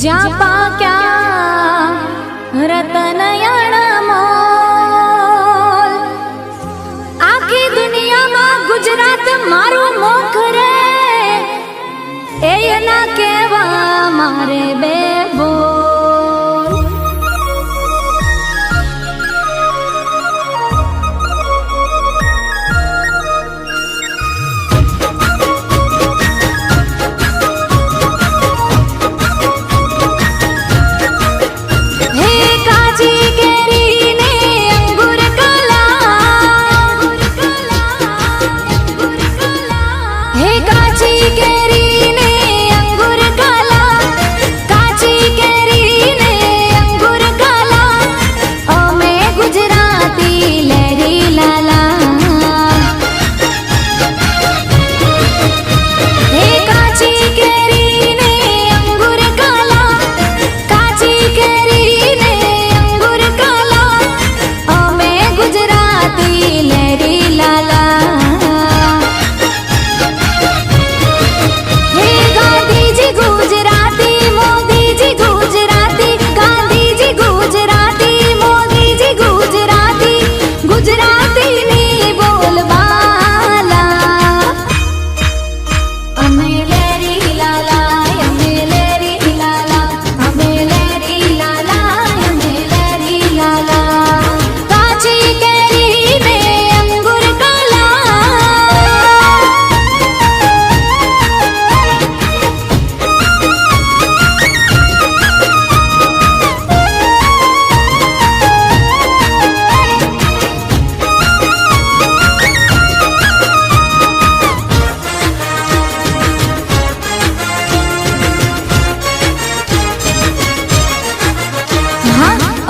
જ્યાં પાક્યા રતનયણ મોલ, આખી દુનિયામાં ગુજરાત મારું મુખ રે, એના કેવા મારે બે બોલ.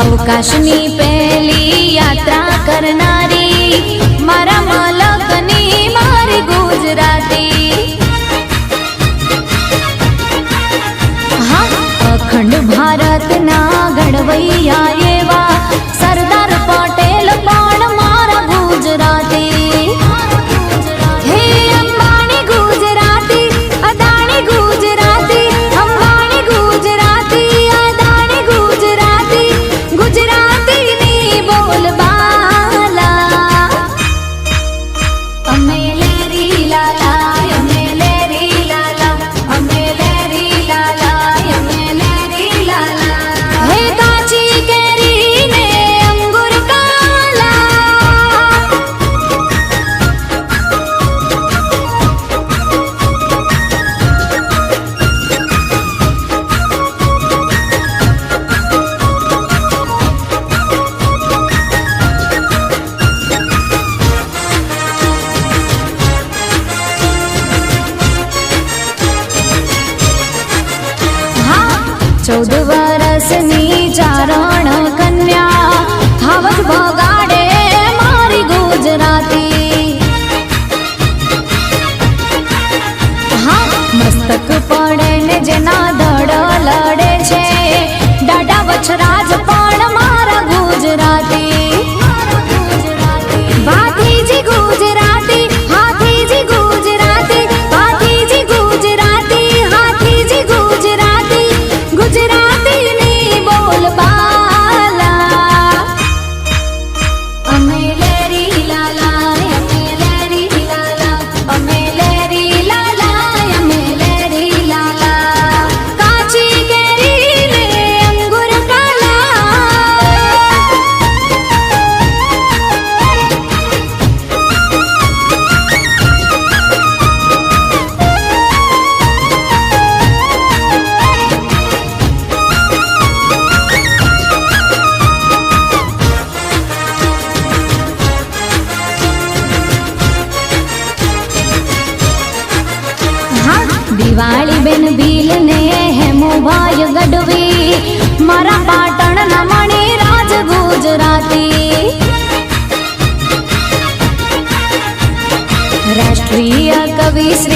અવકાશની પહેલી યાત્રા કરનારી મારા મલકની મારી ગુજરાતી. હા, અખંડ ભારતના ઘડવૈયા એવા સરદાર પટેલ પણ મારા ગુજરાતી. હે અંબાણી ગુજરાતી, અદાણી ગુજરાતી, અંબાણી ગુજરાતી, અદાણી ગુજરાતી, ગુજરાતીની બોલબાલા. અમે લેરી લાલા, અમે લેરી લાલા, અમે લેરી લાલા, અમે લેરી લાલા. હે કાચી કેરીને અંગુર કાલા. હા, 14 વર્ષની ચારણ કન્યા હાવજ બગાડે મારી ગુજરાતી. હા, મસ્તક પડે ને જેના ધડ લડે છે, દાડા વછરાજ પણ મારા ગુજરાતી. ભાતીજી ગુજરાતી, હાથીજી ગુજરાતી, ભાતીજી ગુજરાતી, હાથીજી ગુજરાતી, ગુજરાતીની બોલબાલા. અમે લેરી લાલા, અમે લેરી લાલા, અમે લેરી લાલા, અમે લેરી લાલા. કાચી કેરીને અંગુર કાલા. હા, દિવાળી બેન ભીલ ને હેમુભાઈ ગઢવી મારા પાટણના મણી રાજ ગુજરાતી. રાષ્ટ્રીય કવિ શ્રી